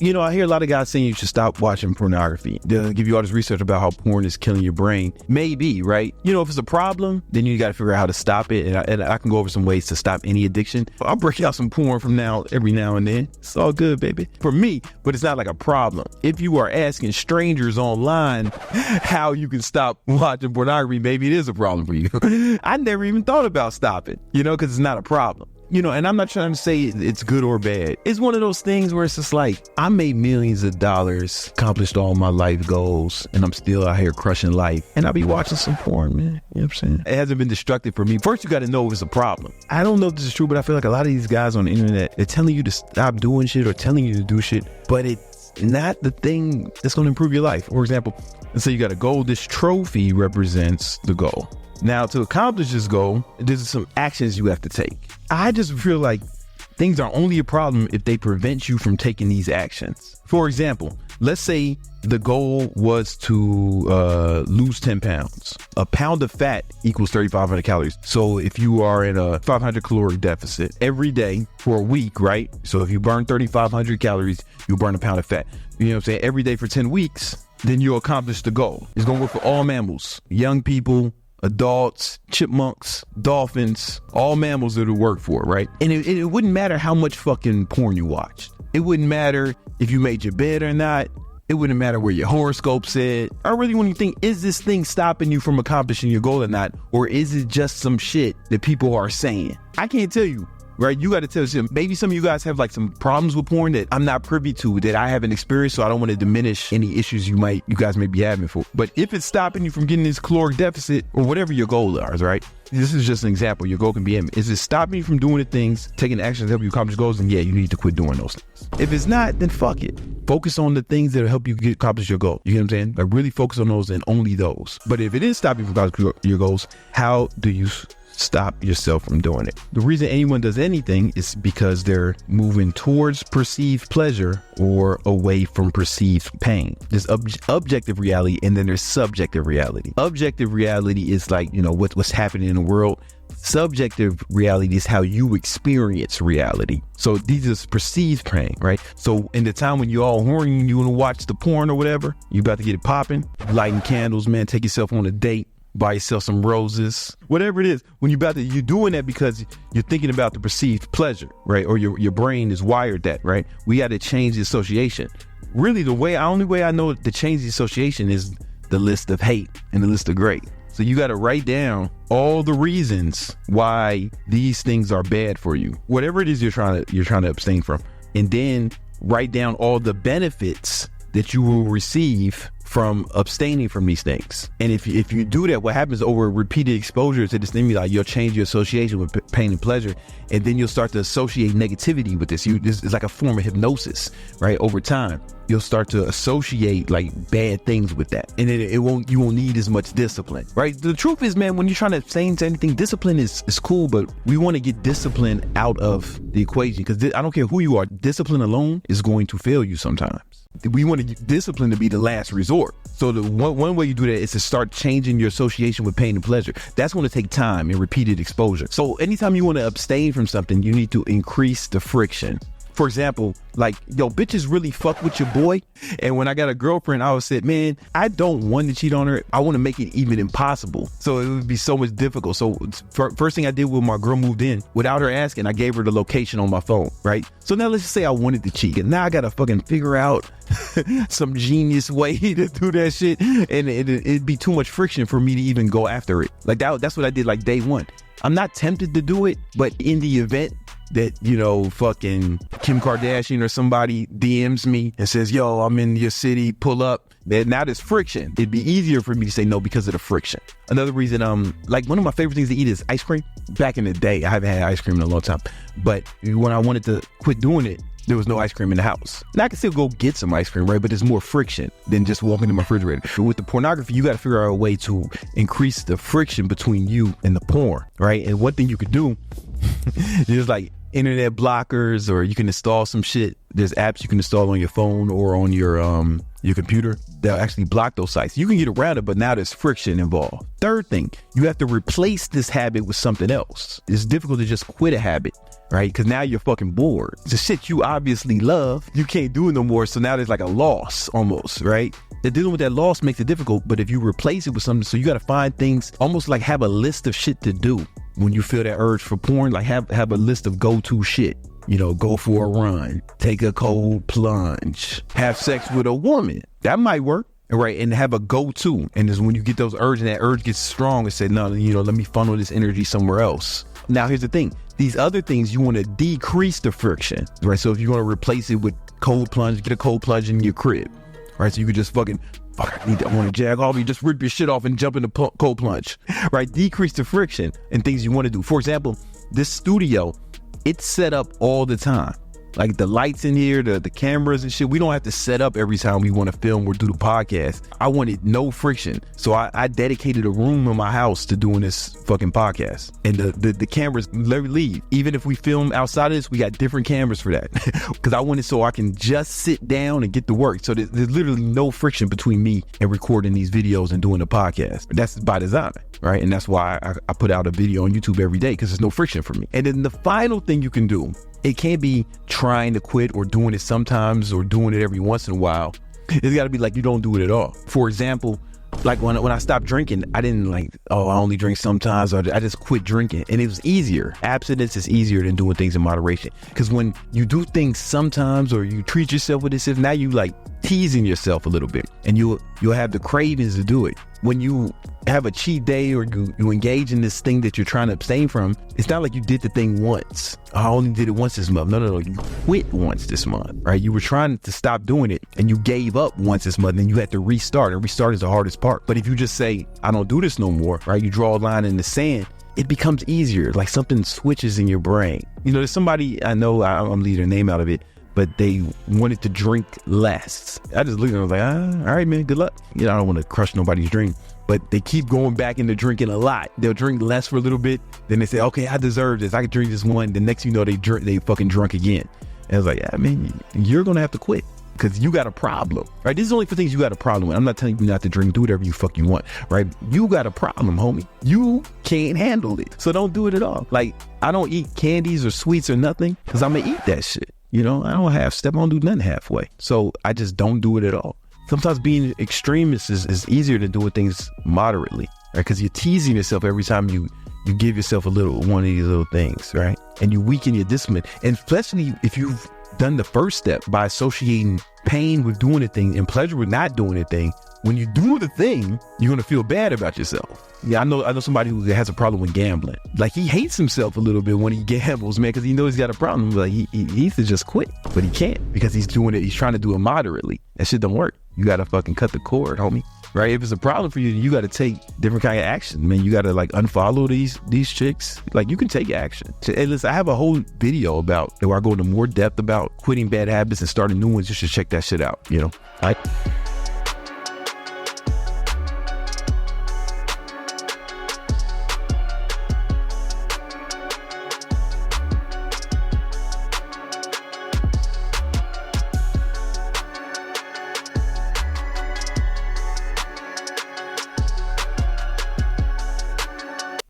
I hear a lot of guys saying you should stop watching pornography. They'll give you all this research about how porn is killing your brain. Maybe, right? If it's a problem, then you got to figure out how to stop it. And I can go over some ways to stop any addiction. I'll break out some porn from every now and then. It's all good, baby. For me, but it's not like a problem. If you are asking strangers online how you can stop watching pornography, maybe it is a problem for you. I never even thought about stopping, because it's not a problem. And I'm not trying to say it's good or bad. It's one of those things where it's just like, I made millions of dollars, accomplished all my life goals, and I'm still out here crushing life. And I'll be watching some porn, man. You know what I'm saying? It hasn't been destructive for me. First, you got to know if it's a problem. I don't know if this is true, but I feel like a lot of these guys on the internet, they're telling you to stop doing shit or telling you to do shit, but it's not the thing that's going to improve your life. For example, let's say you got a goal. This trophy represents the goal. Now, to accomplish this goal, there's some actions you have to take. I just feel like things are only a problem if they prevent you from taking these actions. For example, let's say the goal was to lose 10 pounds. A pound of fat equals 3,500 calories. So if you are in a 500 caloric deficit every day for a week, right? So if you burn 3,500 calories, you burn a pound of fat. You know what I'm saying? Every day for 10 weeks, then you'll accomplish the goal. It's going to work for all mammals, young people, adults, chipmunks, dolphins, all mammals it'll work for, right? And it wouldn't matter how much fucking porn you watched. It wouldn't matter if you made your bed or not. It wouldn't matter where your horoscope said. I really want you to think, is this thing stopping you from accomplishing your goal or not? Or is it just some shit that people are saying? I can't tell you. Right? You got to tell us. Maybe some of you guys have like some problems with porn that I'm not privy to, that I haven't experienced, so I don't want to diminish any issues you guys may be having for. But if it's stopping you from getting this caloric deficit or whatever your goal is, right? This is just an example. Your goal can be is it stopping you from doing the things, taking the actions to help you accomplish goals? Then yeah, you need to quit doing those things. If it's not, then fuck it. Focus on the things that will help you accomplish your goal. You know what I'm saying? Like really focus on those and only those. But if it is stopping you from accomplishing your goals, how do you stop yourself from doing it? The reason anyone does anything is because they're moving towards perceived pleasure or away from perceived pain. There's objective reality and then there's subjective reality. Objective reality is like, what's happening in the world. Subjective reality is how you experience reality. So these is perceived pain, right? So in the time when you're all horny and you want to watch the porn or whatever, you about to get it popping, lighting candles, man, take yourself on a date, buy yourself some roses, whatever it is. When you're doing that because you're thinking about the perceived pleasure, right? Or your brain is wired that, right? We got to change the association. Really, the only way I know to change the association is the list of hate and the list of great. So you got to write down all the reasons why these things are bad for you, whatever it is you're trying to abstain from, and then write down all the benefits that you will receive from abstaining from these things. And if you do that, what happens over repeated exposure to the stimuli, you'll change your association with pain and pleasure, and then you'll start to associate negativity with this. This is like a form of hypnosis, right? Over time, you'll start to associate like bad things with that, and you won't need as much discipline, right? The truth is, man, when you're trying to abstain to anything, discipline is cool, but we want to get discipline out of the equation because I don't care who you are, discipline alone is going to fail you sometimes. We want to get discipline to be the last resort. So the one way you do that is to start changing your association with pain and pleasure. That's going to take time and repeated exposure. So anytime you want to abstain from something, you need to increase the friction. For example, like, bitches really fuck with your boy. And when I got a girlfriend, I always said, man, I don't want to cheat on her. I want to make it even impossible. So it would be so much difficult. So first thing I did when my girl moved in, without her asking, I gave her the location on my phone, right? So now let's just say I wanted to cheat. And now I got to fucking figure out some genius way to do that shit. And it'd be too much friction for me to even go after it. Like that's what I did like day one. I'm not tempted to do it, but in the event that, fucking Kim Kardashian or somebody DMs me and says, yo, I'm in your city, pull up. Man, now there's friction. It'd be easier for me to say no because of the friction. Another reason, like one of my favorite things to eat is ice cream. Back in the day, I haven't had ice cream in a long time. But when I wanted to quit doing it, there was no ice cream in the house. Now I can still go get some ice cream, right? But there's more friction than just walking to my refrigerator. But with the pornography, you got to figure out a way to increase the friction between you and the porn, right? And one thing you could do is like internet blockers, or you can install some shit. There's apps you can install on your phone or on your your computer, they'll actually block those sites. You can get around it, but now there's friction involved. Third thing, you have to replace this habit with something else. It's difficult to just quit a habit, right? Because now you're fucking bored. The shit you obviously love, you can't do it no more. So now there's like a loss almost, right? The dealing with that loss makes it difficult, but if you replace it with something, so you got to find things, almost like have a list of shit to do. When you feel that urge for porn, like have a list of go-to shit. Go for a run, take a cold plunge, have sex with a woman. That might work, right? And have a go-to. And is when you get those urges and that urge gets strong and say, no, let me funnel this energy somewhere else. Now, here's the thing. These other things, you want to decrease the friction, right? So if you want to replace it with cold plunge, get a cold plunge in your crib, right? So you could just I want to jag off. You just rip your shit off and jump in the cold plunge, right? Decrease the friction and things you want to do. For example, this studio, it's set up all the time. Like the lights in here, the cameras and shit, we don't have to set up every time we want to film or do the podcast. I wanted no friction. So I dedicated a room in my house to doing this fucking podcast. And the cameras never leave. Even if we film outside of this, we got different cameras for that. Because I wanted so I can just sit down and get to work. So there's literally no friction between me and recording these videos and doing the podcast. That's by design, right? And that's why I put out a video on YouTube every day, because there's no friction for me. And then the final thing you can do, it can't be trying to quit or doing it sometimes or doing it every once in a while. It's got to be like you don't do it at all. For example, like when I stopped drinking, I didn't I only drink sometimes, or I just quit drinking. And it was easier. Abstinence is easier than doing things in moderation. Because when you do things sometimes or you treat yourself with this, now you like teasing yourself a little bit, and you'll have the cravings to do it. When you have a cheat day or you engage in this thing that you're trying to abstain from, it's not like you did the thing once. I only did it once this month. No. You quit once this month, right? You were trying to stop doing it and you gave up once this month, and you had to restart. And restart is the hardest part. But if you just say, I don't do this no more, right? You draw a line in the sand, it becomes easier. Like something switches in your brain. There's somebody I know, I'm leaving their name out of it, but they wanted to drink less. I just looked at them, I was like, all right, man, good luck. I don't want to crush nobody's dream, but they keep going back into drinking a lot. They'll drink less for a little bit. Then they say, okay, I deserve this. I can drink this one. The next thing you know, they fucking drunk again. And I was like, yeah, man, you're going to have to quit because you got a problem, right? This is only for things you got a problem with. I'm not telling you not to drink. Do whatever you fucking want, right? You got a problem, homie. You can't handle it. So don't do it at all. Like, I don't eat candies or sweets or nothing because I'm going to eat that shit. I don't half-step. I don't do nothing halfway. So I just don't do it at all. Sometimes being extremist is easier than doing things moderately, right? Because you're teasing yourself every time you give yourself one of these little things, right? And you weaken your discipline. And especially if you've done the first step by associating pain with doing a thing and pleasure with not doing a thing. When you do the thing, you're going to feel bad about yourself. Yeah, I know somebody who has a problem with gambling. Like, he hates himself a little bit when he gambles, man, because he knows he's got a problem. Like, he needs to just quit, but he can't because he's trying to do it moderately. That shit don't work. You got to fucking cut the cord, homie. Right? If it's a problem for you, you got to take different kind of action, man. You got to unfollow these chicks. Like, you can take action. Hey, listen, I have a whole video where I go into more depth about quitting bad habits and starting new ones. You should check that shit out, All right.